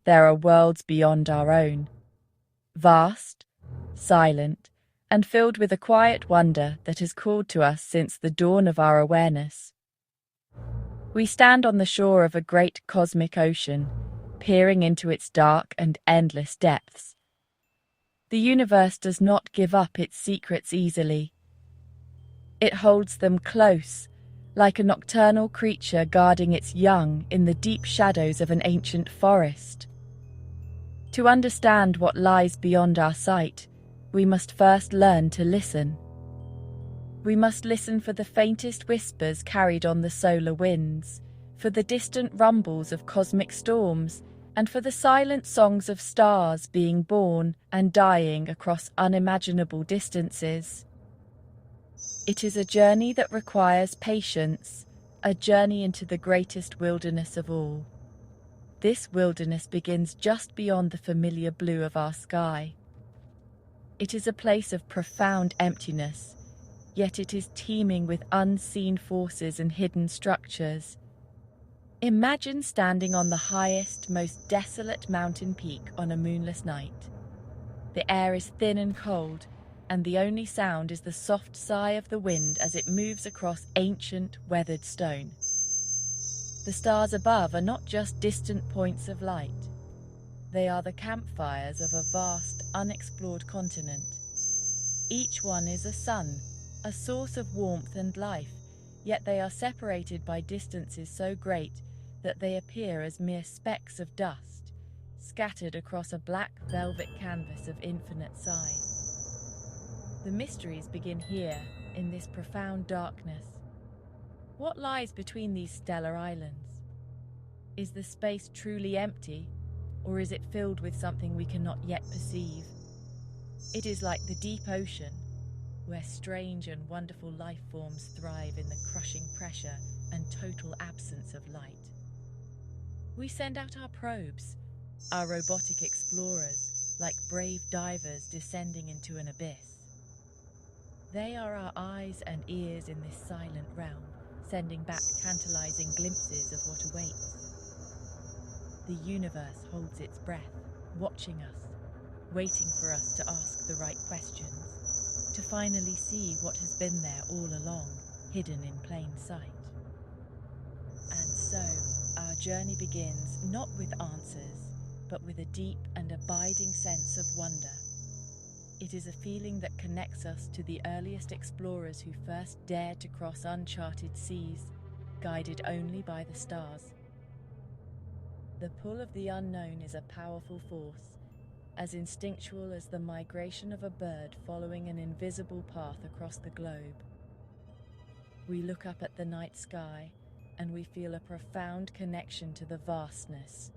there are worlds beyond our own, vast, silent, and filled with a quiet wonder that has called to us since the dawn of our awareness. We stand on the shore of a great cosmic ocean, peering into its dark and endless depths. The universe does not give up its secrets easily. It holds them close, like a nocturnal creature guarding its young in the deep shadows of an ancient forest. To understand what lies beyond our sight, we must first learn to listen. We must listen for the faintest whispers carried on the solar winds, for the distant rumbles of cosmic storms, and for the silent songs of stars being born and dying across unimaginable distances. It is a journey that requires patience, a journey into the greatest wilderness of all. This wilderness begins just beyond the familiar blue of our sky. It is a place of profound emptiness, yet it is teeming with unseen forces and hidden structures. Imagine standing on the highest, most desolate mountain peak on a moonless night. The air is thin and cold, and the only sound is the soft sigh of the wind as it moves across ancient, weathered stone. The stars above are not just distant points of light. They are the campfires of a vast, unexplored continent. Each one is a sun, a source of warmth and life, yet they are separated by distances so great that they appear as mere specks of dust, scattered across a black velvet canvas of infinite size. The mysteries begin here, in this profound darkness. What lies between these stellar islands? Is the space truly empty, or is it filled with something we cannot yet perceive? It is like the deep ocean, where strange and wonderful life forms thrive in the crushing pressure and total absence of light. We send out our probes, our robotic explorers, like brave divers descending into an abyss. They are our eyes and ears in this silent realm, sending back tantalizing glimpses of what awaits. The universe holds its breath, watching us, waiting for us to ask the right questions, to finally see what has been there all along, hidden in plain sight. And so, our journey begins not with answers, but with a deep and abiding sense of wonder. It is a feeling that connects us to the earliest explorers who first dared to cross uncharted seas, guided only by the stars. The pull of the unknown is a powerful force, as instinctual as the migration of a bird following an invisible path across the globe. We look up at the night sky, and we feel a profound connection to the vastness.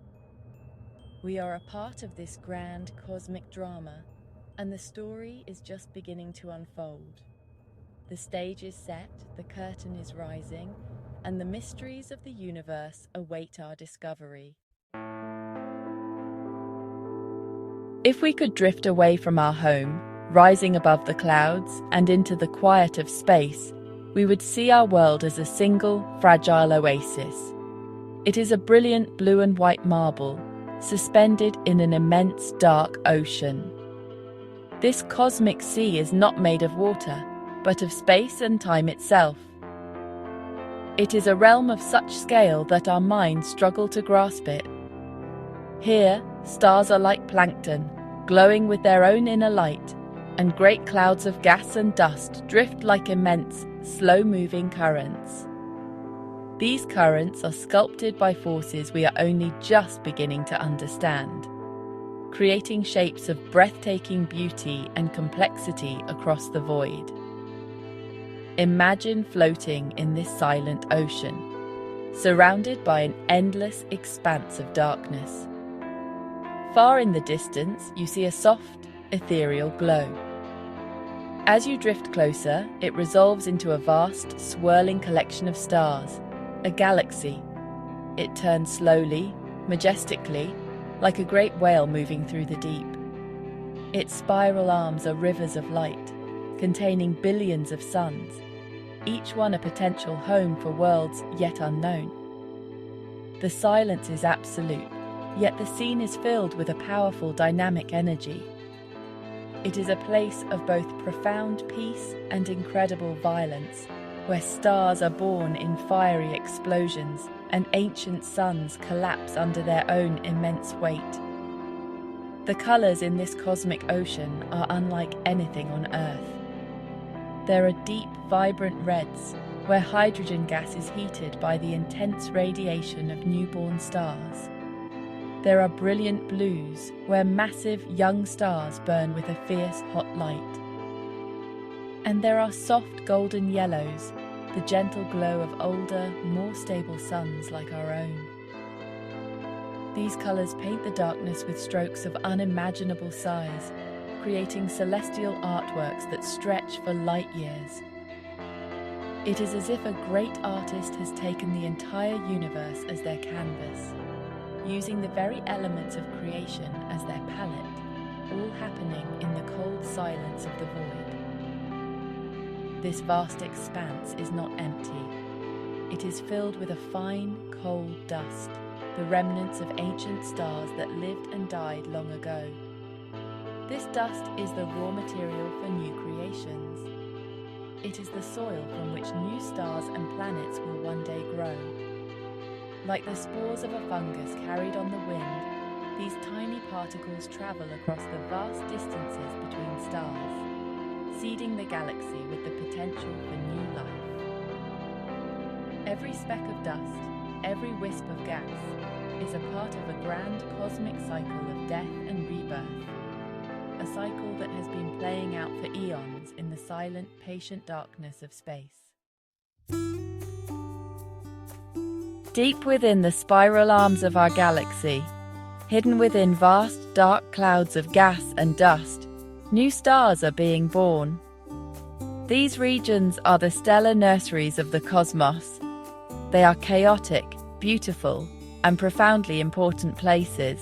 We are a part of this grand cosmic drama, and the story is just beginning to unfold. The stage is set, the curtain is rising, and the mysteries of the universe await our discovery. If we could drift away from our home, rising above the clouds and into the quiet of space, we would see our world as a single, fragile oasis. It is a brilliant blue and white marble, suspended in an immense dark ocean. This cosmic sea is not made of water, but of space and time itself. It is a realm of such scale that our minds struggle to grasp it. Here, stars are like plankton, glowing with their own inner light, and great clouds of gas and dust drift like immense, slow-moving currents. These currents are sculpted by forces we are only just beginning to understand, creating shapes of breathtaking beauty and complexity across the void. Imagine floating in this silent ocean, surrounded by an endless expanse of darkness. Far in the distance, you see a soft, ethereal glow. As you drift closer, it resolves into a vast, swirling collection of stars, a galaxy. It turns slowly, majestically, like a great whale moving through the deep. Its spiral arms are rivers of light, containing billions of suns, each one a potential home for worlds yet unknown. The silence is absolute, Yet the scene is filled with a powerful dynamic energy. It is a place of both profound peace and incredible violence, where stars are born in fiery explosions and ancient suns collapse under their own immense weight. The colours in this cosmic ocean are unlike anything on Earth. There are deep, vibrant reds, where hydrogen gas is heated by the intense radiation of newborn stars. There are brilliant blues, where massive young stars burn with a fierce hot light. And there are soft golden yellows, the gentle glow of older, more stable suns like our own. These colours paint the darkness with strokes of unimaginable size, creating celestial artworks that stretch for light years. It is as if a great artist has taken the entire universe as their canvas, using the very elements of creation as their palette, all happening in the cold silence of the void. This vast expanse is not empty. It is filled with a fine, cold dust, the remnants of ancient stars that lived and died long ago. This dust is the raw material for new creations. It is the soil from which new stars and planets will one day grow. Like the spores of a fungus carried on the wind, these tiny particles travel across the vast distances between stars, seeding the galaxy with the potential for new life. Every speck of dust, every wisp of gas, is a part of a grand cosmic cycle of death and rebirth, a cycle that has been playing out for eons in the silent, patient darkness of space. Deep within the spiral arms of our galaxy, hidden within vast, dark clouds of gas and dust, new stars are being born. These regions are the stellar nurseries of the cosmos. They are chaotic, beautiful, and profoundly important places.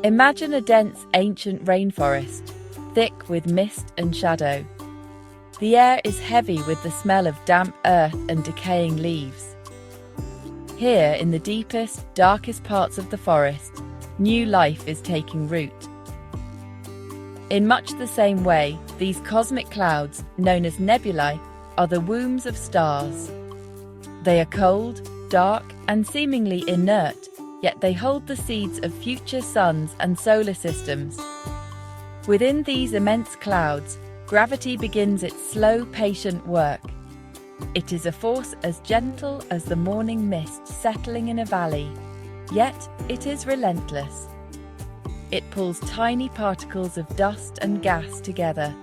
Imagine a dense, ancient rainforest, thick with mist and shadow. The air is heavy with the smell of damp earth and decaying leaves. Here, in the deepest, darkest parts of the forest, new life is taking root. In much the same way, these cosmic clouds, known as nebulae, are the wombs of stars. They are cold, dark, and seemingly inert, yet they hold the seeds of future suns and solar systems. Within these immense clouds, gravity begins its slow, patient work. It is a force as gentle as the morning mist settling in a valley, yet it is relentless. It pulls tiny particles of dust and gas together,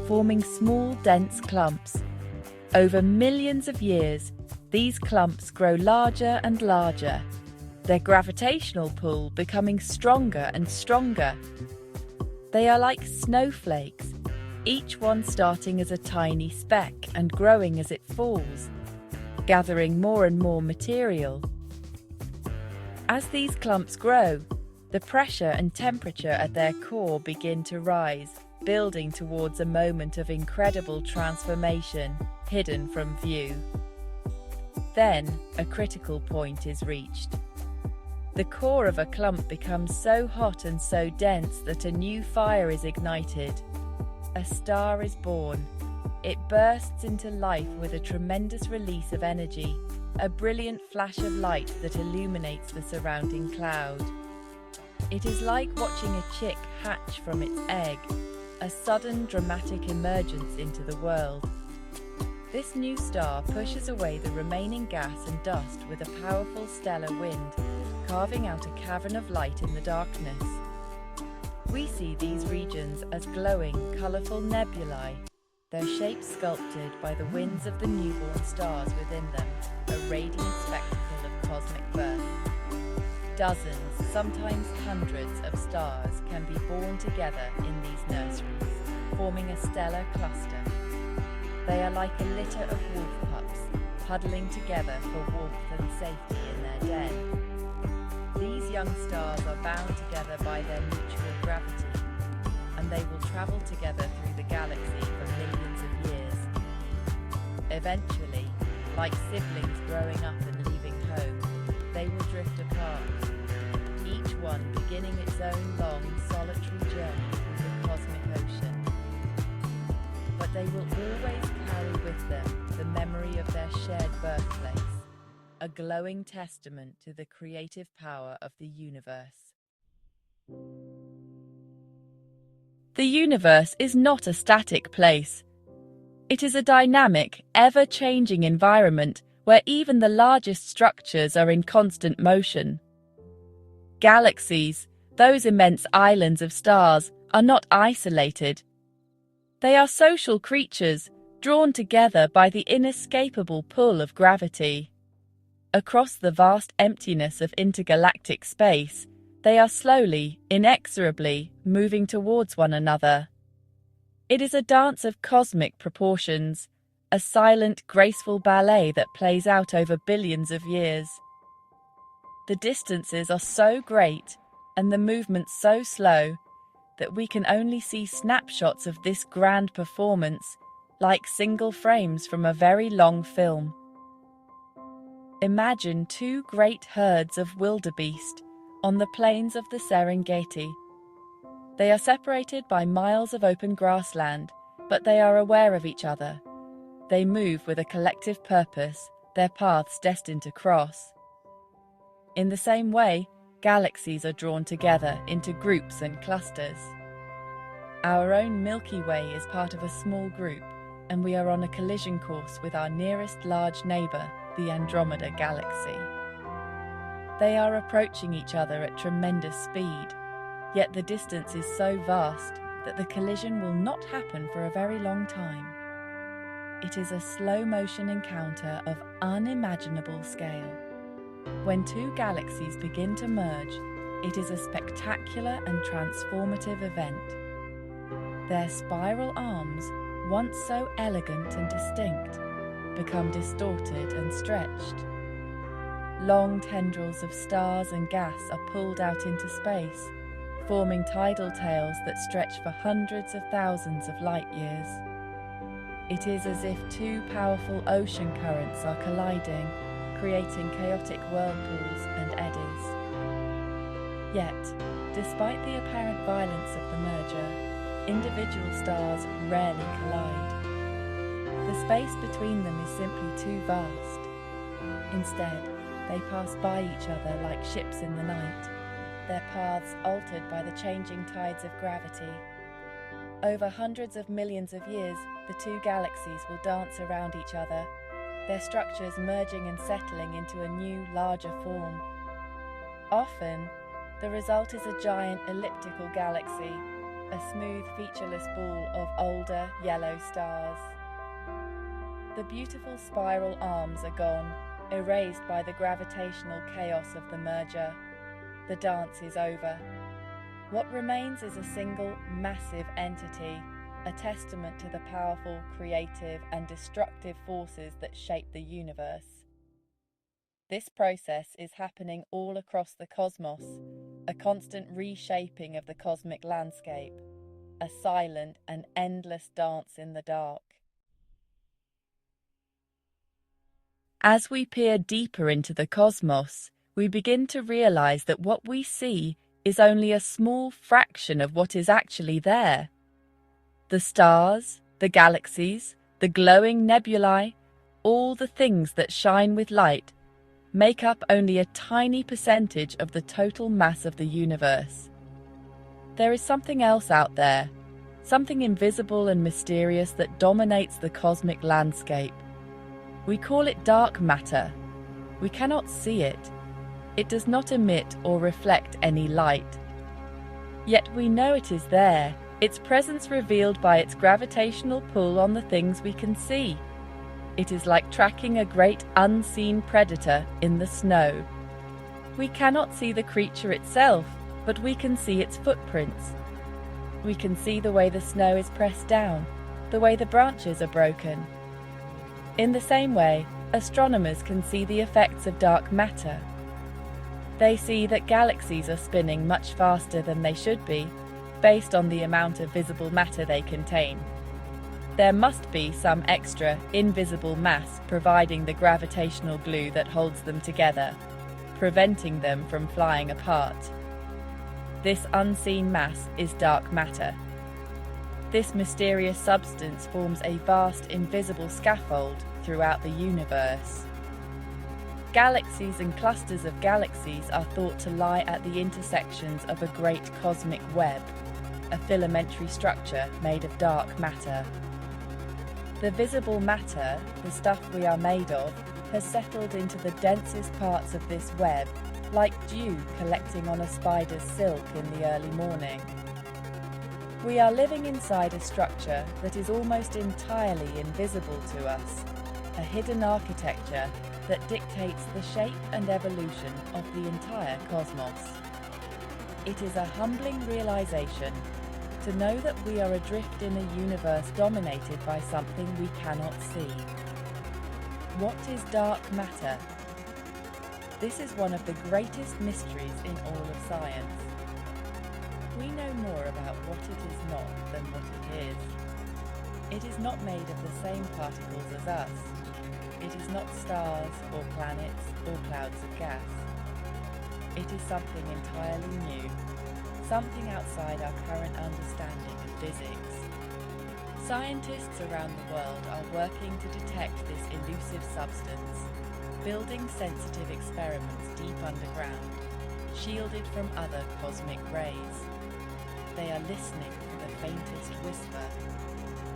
forming small, dense clumps. Over millions of years, these clumps grow larger and larger, their gravitational pull becoming stronger and stronger. They are like snowflakes, each one starting as a tiny speck and growing as it falls, gathering more and more material. As these clumps grow, the pressure and temperature at their core begin to rise, building towards a moment of incredible transformation, hidden from view. Then, a critical point is reached. The core of a clump becomes so hot and so dense that a new fire is ignited. A star is born. It bursts into life with a tremendous release of energy, a brilliant flash of light that illuminates the surrounding cloud. It is like watching a chick hatch from its egg, a sudden dramatic emergence into the world. This new star pushes away the remaining gas and dust with a powerful stellar wind, carving out a cavern of light in the darkness. We see these regions as glowing, colourful nebulae, their shapes sculpted by the winds of the newborn stars within them, a radiant spectacle of cosmic birth. Dozens, sometimes hundreds of stars can be born together in these nurseries, forming a stellar cluster. They are like a litter of wolf pups, huddling together for warmth and safety in their den. These young stars are bound together by their mutual gravity, and they will travel together through the galaxy for millions of years. Eventually, like siblings growing up and leaving home, they will drift apart, beginning its own long, solitary journey through the cosmic ocean. But they will always carry with them the memory of their shared birthplace, a glowing testament to the creative power of the universe. The universe is not a static place. It is a dynamic, ever-changing environment where even the largest structures are in constant motion. Galaxies, those immense islands of stars, are not isolated. They are social creatures, drawn together by the inescapable pull of gravity. Across the vast emptiness of intergalactic space, they are slowly, inexorably, moving towards one another. It is a dance of cosmic proportions, a silent, graceful ballet that plays out over billions of years. The distances are so great, and the movements so slow, that we can only see snapshots of this grand performance, like single frames from a very long film. Imagine two great herds of wildebeest on the plains of the Serengeti. They are separated by miles of open grassland, but they are aware of each other. They move with a collective purpose, their paths destined to cross. In the same way, galaxies are drawn together into groups and clusters. Our own Milky Way is part of a small group, and we are on a collision course with our nearest large neighbour, the Andromeda Galaxy. They are approaching each other at tremendous speed, yet the distance is so vast that the collision will not happen for a very long time. It is a slow-motion encounter of unimaginable scale. When two galaxies begin to merge, it is a spectacular and transformative event. Their spiral arms, once so elegant and distinct, become distorted and stretched. Long tendrils of stars and gas are pulled out into space, forming tidal tails that stretch for hundreds of thousands of light years. It is as if two powerful ocean currents are colliding, creating chaotic whirlpools and eddies. Yet, despite the apparent violence of the merger, individual stars rarely collide. The space between them is simply too vast. Instead, they pass by each other like ships in the night, their paths altered by the changing tides of gravity. Over hundreds of millions of years, the two galaxies will dance around each other, their structures merging and settling into a new, larger form. Often, the result is a giant elliptical galaxy, a smooth, featureless ball of older, yellow stars. The beautiful spiral arms are gone, erased by the gravitational chaos of the merger. The dance is over. What remains is a single, massive entity, a testament to the powerful, creative, and destructive forces that shape the universe. This process is happening all across the cosmos, a constant reshaping of the cosmic landscape, a silent and endless dance in the dark. As we peer deeper into the cosmos, we begin to realize that what we see is only a small fraction of what is actually there. The stars, the galaxies, the glowing nebulae, all the things that shine with light, make up only a tiny percentage of the total mass of the universe. There is something else out there, something invisible and mysterious that dominates the cosmic landscape. We call it dark matter. We cannot see it. It does not emit or reflect any light. Yet we know it is there, its presence revealed by its gravitational pull on the things we can see. It is like tracking a great unseen predator in the snow. We cannot see the creature itself, but we can see its footprints. We can see the way the snow is pressed down, the way the branches are broken. In the same way, astronomers can see the effects of dark matter. They see that galaxies are spinning much faster than they should be, based on the amount of visible matter they contain. There must be some extra, invisible mass providing the gravitational glue that holds them together, preventing them from flying apart. This unseen mass is dark matter. This mysterious substance forms a vast invisible scaffold throughout the universe. Galaxies and clusters of galaxies are thought to lie at the intersections of a great cosmic web, a filamentary structure made of dark matter. The visible matter, the stuff we are made of, has settled into the densest parts of this web, like dew collecting on a spider's silk in the early morning. We are living inside a structure that is almost entirely invisible to us, a hidden architecture that dictates the shape and evolution of the entire cosmos. It is a humbling realization to know that we are adrift in a universe dominated by something we cannot see. What is dark matter? This is one of the greatest mysteries in all of science. We know more about what it is not than what it is. It is not made of the same particles as us. It is not stars or planets or clouds of gas. It is something entirely new, something outside our current understanding of physics. Scientists around the world are working to detect this elusive substance, building sensitive experiments deep underground, shielded from other cosmic rays. They are listening for the faintest whisper,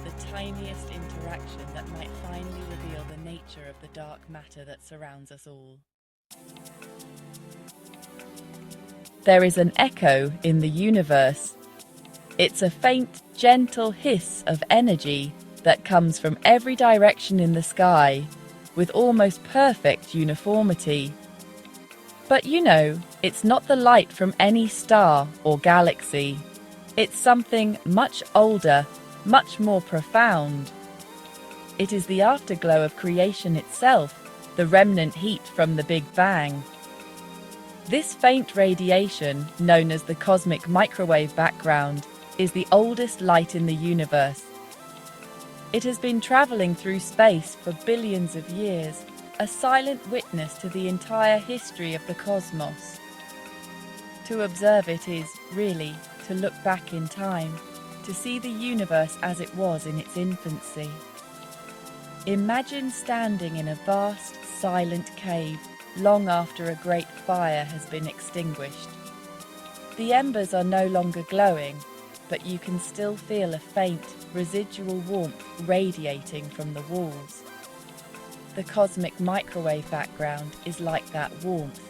the tiniest interaction that might finally reveal the nature of the dark matter that surrounds us all. There is an echo in the universe. It's a faint, gentle hiss of energy that comes from every direction in the sky, with almost perfect uniformity. But you know, it's not the light from any star or galaxy. It's something much older, much more profound. It is the afterglow of creation itself, the remnant heat from the Big Bang. This faint radiation, known as the cosmic microwave background, is the oldest light in the universe. It has been traveling through space for billions of years, a silent witness to the entire history of the cosmos. To observe it is, really, to look back in time, to see the universe as it was in its infancy. Imagine standing in a vast, silent cave long after a great fire has been extinguished. The embers are no longer glowing, but you can still feel a faint, residual warmth radiating from the walls. The cosmic microwave background is like that warmth.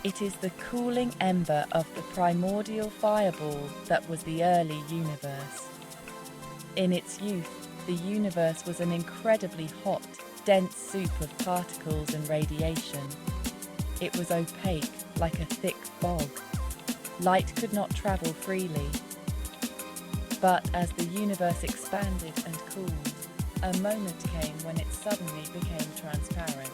It is the cooling ember of the primordial fireball that was the early universe. In its youth, the universe was an incredibly hot, dense soup of particles and radiation. It was opaque, like a thick fog. Light could not travel freely. But as the universe expanded and cooled, a moment came when it suddenly became transparent.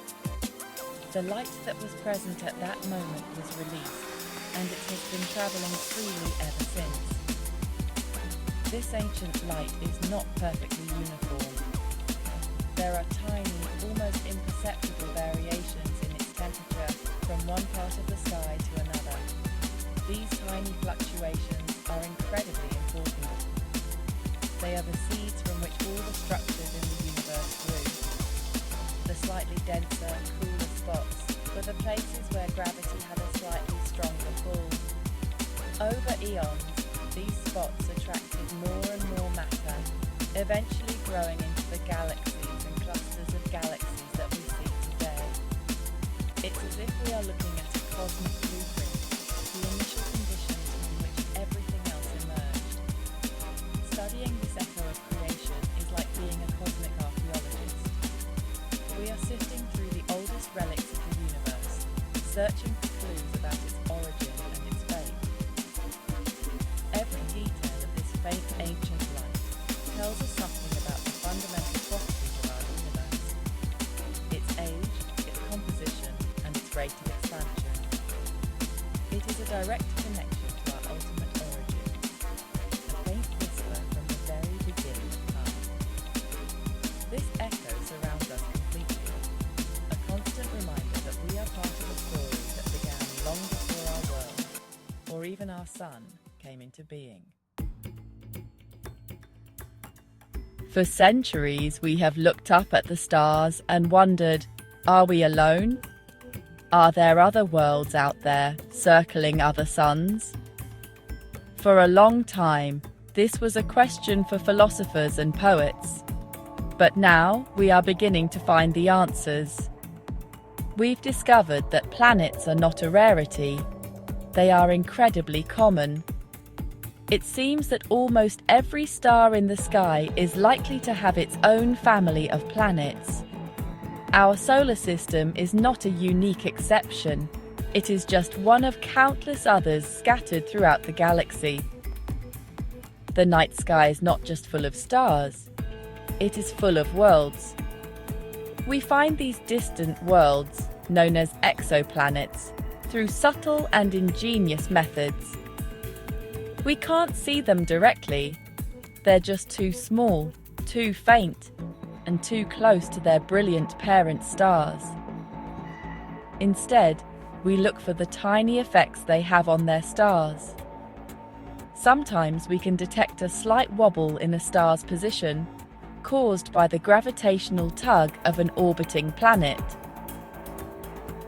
The light that was present at that moment was released, and it has been travelling freely ever since. This ancient light is not perfectly uniform. There are tiny, almost imperceptible variations in its temperature from one part of the sky to another. These tiny fluctuations are incredibly important. They are the seeds from which all the structures in the universe grew. The slightly denser, cooler spots were the places where gravity had a slightly stronger pull. Over eons, these spots attracted more and more matter, eventually growing into the galaxies and clusters of galaxies that we see today. It's as if we are looking at a cosmic blueprint, the initial conditions from which everything else emerged. Studying this echo of creation is like being a cosmic archaeologist. We are sifting through the oldest relics of the universe, searching for clues about its origin and its fate. Every detail of this faint ancient light tells us something about the fundamental properties of our universe. Its age, its composition, and its rate of expansion. It is a direct connection to our ultimate origin, a faint whisper from the very beginning of time. This echo surrounds us completely, a constant reminder that we are part of a story that began long before our world, or even even our sun came into being. For centuries, we have looked up at the stars and wondered, are we alone? Are there other worlds out there, circling other suns? For a long time, this was a question for philosophers and poets. But now, we are beginning to find the answers. We've discovered that planets are not a rarity. They are incredibly common. It seems that almost every star in the sky is likely to have its own family of planets. Our solar system is not a unique exception. It is just one of countless others scattered throughout the galaxy. The night sky is not just full of stars, it is full of worlds. We find these distant worlds, known as exoplanets, through subtle and ingenious methods. We can't see them directly. They're just too small, too faint, and too close to their brilliant parent stars. Instead, we look for the tiny effects they have on their stars. Sometimes we can detect a slight wobble in a star's position, caused by the gravitational tug of an orbiting planet.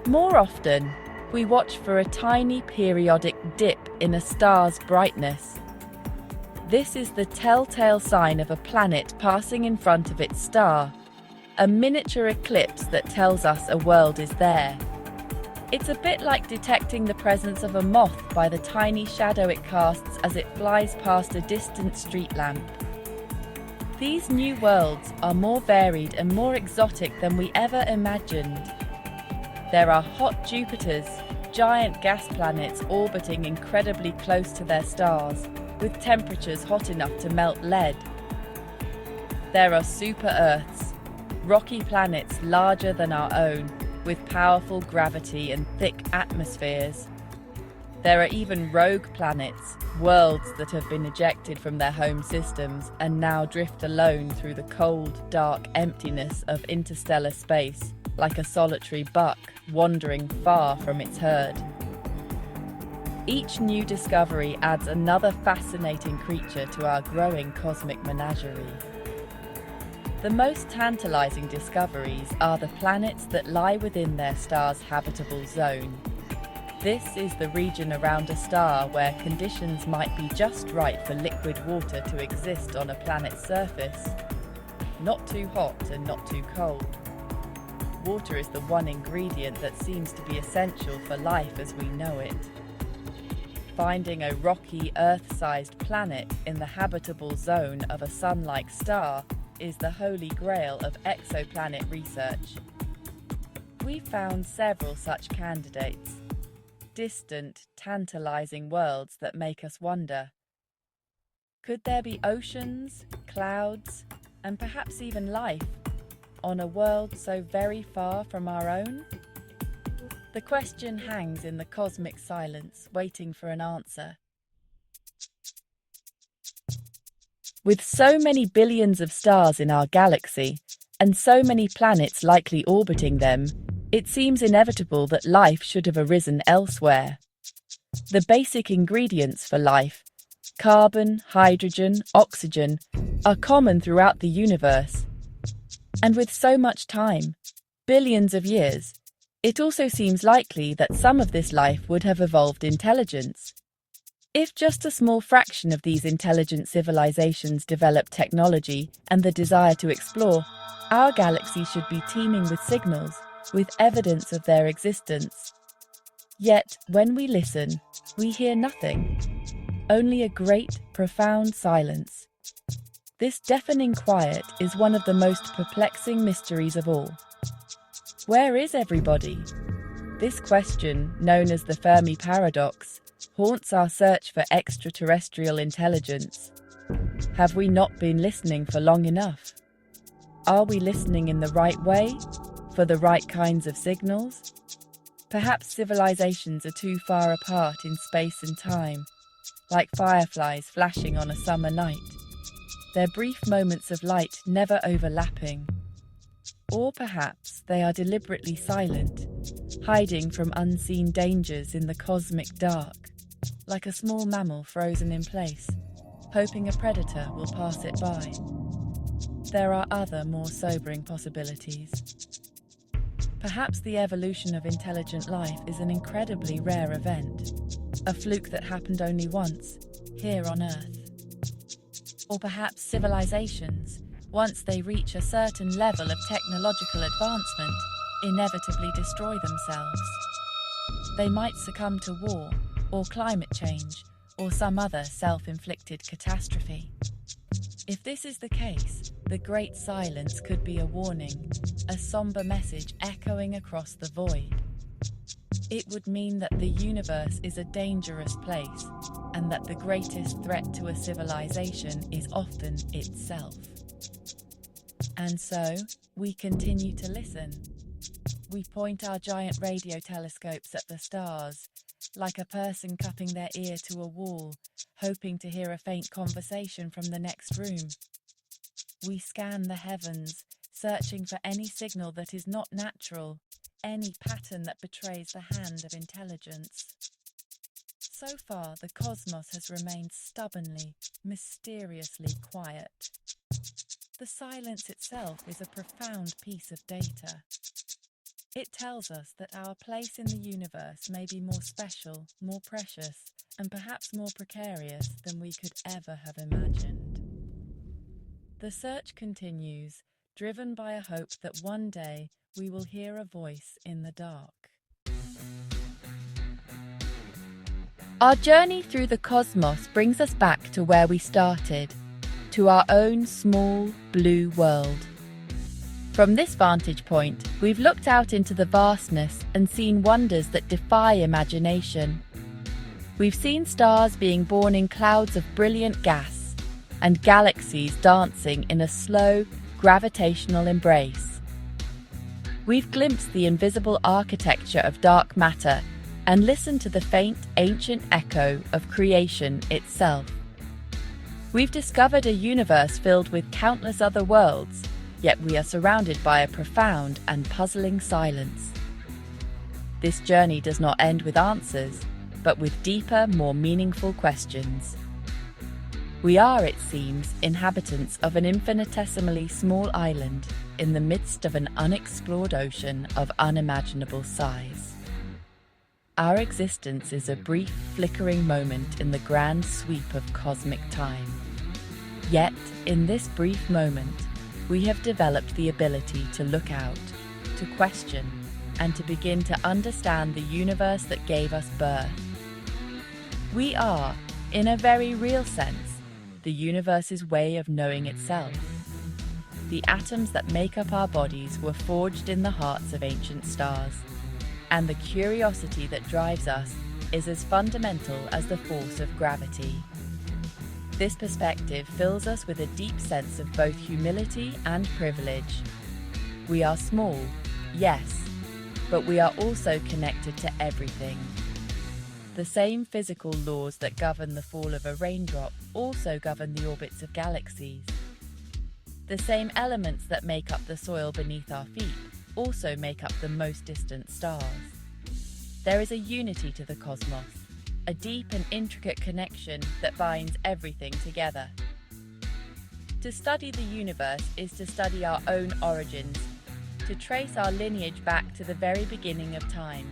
More often, we watch for a tiny periodic dip in a star's brightness. This is the telltale sign of a planet passing in front of its star, a miniature eclipse that tells us a world is there. It's a bit like detecting the presence of a moth by the tiny shadow it casts as it flies past a distant street lamp. These new worlds are more varied and more exotic than we ever imagined. There are hot Jupiters, giant gas planets orbiting incredibly close to their stars, with temperatures hot enough to melt lead. There are super Earths, rocky planets larger than our own, with powerful gravity and thick atmospheres. There are even rogue planets, worlds that have been ejected from their home systems and now drift alone through the cold, dark emptiness of interstellar space, like a solitary buck wandering far from its herd. Each new discovery adds another fascinating creature to our growing cosmic menagerie. The most tantalizing discoveries are the planets that lie within their star's habitable zone. This is the region around a star where conditions might be just right for liquid water to exist on a planet's surface. Not too hot and not too cold. Water is the one ingredient that seems to be essential for life as we know it. Finding a rocky, Earth-sized planet in the habitable zone of a Sun-like star is the holy grail of exoplanet research. We found several such candidates, distant, tantalizing worlds that make us wonder. Could there be oceans, clouds, and perhaps even life on a world so very far from our own? The question hangs in the cosmic silence, waiting for an answer. With so many billions of stars in our galaxy, and so many planets likely orbiting them, it seems inevitable that life should have arisen elsewhere. The basic ingredients for life, carbon, hydrogen, oxygen, are common throughout the universe. And with so much time, billions of years, it also seems likely that some of this life would have evolved intelligence. If just a small fraction of these intelligent civilizations develop technology and the desire to explore, our galaxy should be teeming with signals, with evidence of their existence. Yet, when we listen, we hear nothing. Only a great, profound silence. This deafening quiet is one of the most perplexing mysteries of all. Where is everybody? This question, known as the Fermi paradox, haunts our search for extraterrestrial intelligence. Have we not been listening for long enough? Are we listening in the right way, for the right kinds of signals? Perhaps civilizations are too far apart in space and time, like fireflies flashing on a summer night, their brief moments of light never overlapping. Or perhaps they are deliberately silent, hiding from unseen dangers in the cosmic dark. like a small mammal frozen in place, hoping a predator will pass it by. There are other, more sobering possibilities. Perhaps the evolution of intelligent life is an incredibly rare event, a fluke that happened only once, here on Earth. Or perhaps civilizations, once they reach a certain level of technological advancement, inevitably destroy themselves. They might succumb to war, or climate change, or some other self-inflicted catastrophe. If this is the case, the Great Silence could be a warning, a somber message echoing across the void. It would mean that the universe is a dangerous place, and that the greatest threat to a civilization is often itself. And so, we continue to listen. We point our giant radio telescopes at the stars, like a person cupping their ear to a wall, hoping to hear a faint conversation from the next room. We scan the heavens, searching for any signal that is not natural, any pattern that betrays the hand of intelligence. So far, the cosmos has remained stubbornly, mysteriously quiet. The silence itself is a profound piece of data. It tells us that our place in the universe may be more special, more precious, and perhaps more precarious than we could ever have imagined. The search continues, driven by a hope that one day we will hear a voice in the dark. Our journey through the cosmos brings us back to where we started, to our own small, blue world. From this vantage point, we've looked out into the vastness and seen wonders that defy imagination. We've seen stars being born in clouds of brilliant gas, and galaxies dancing in a slow, gravitational embrace. We've glimpsed the invisible architecture of dark matter and listened to the faint, ancient echo of creation itself. We've discovered a universe filled with countless other worlds, yet we are surrounded by a profound and puzzling silence. This journey does not end with answers, but with deeper, more meaningful questions. We are, it seems, inhabitants of an infinitesimally small island in the midst of an unexplored ocean of unimaginable size. Our existence is a brief, flickering moment in the grand sweep of cosmic time. Yet, in this brief moment, we have developed the ability to look out, to question, and to begin to understand the universe that gave us birth. We are, in a very real sense, the universe's way of knowing itself. The atoms that make up our bodies were forged in the hearts of ancient stars, and the curiosity that drives us is as fundamental as the force of gravity. This perspective fills us with a deep sense of both humility and privilege. We are small, yes, but we are also connected to everything. The same physical laws that govern the fall of a raindrop also govern the orbits of galaxies. The same elements that make up the soil beneath our feet also make up the most distant stars. There is a unity to the cosmos, a deep and intricate connection that binds everything together. To study the universe is to study our own origins, to trace our lineage back to the very beginning of time.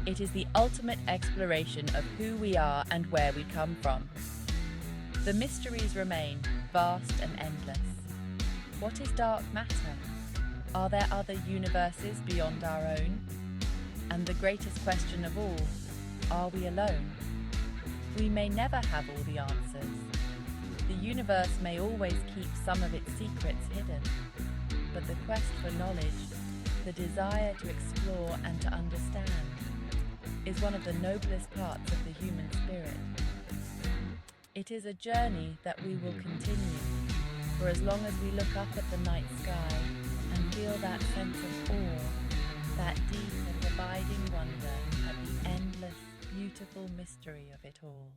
It is the ultimate exploration of who we are and where we come from. The mysteries remain vast and endless. What is dark matter? Are there other universes beyond our own? And the greatest question of all, are we alone? We may never have all the answers. The universe may always keep some of its secrets hidden, but the quest for knowledge, the desire to explore and to understand, is one of the noblest parts of the human spirit. It is a journey that we will continue, for as long as we look up at the night sky and feel that sense of awe, that deep and abiding wonder at the endless, beautiful mystery of it all.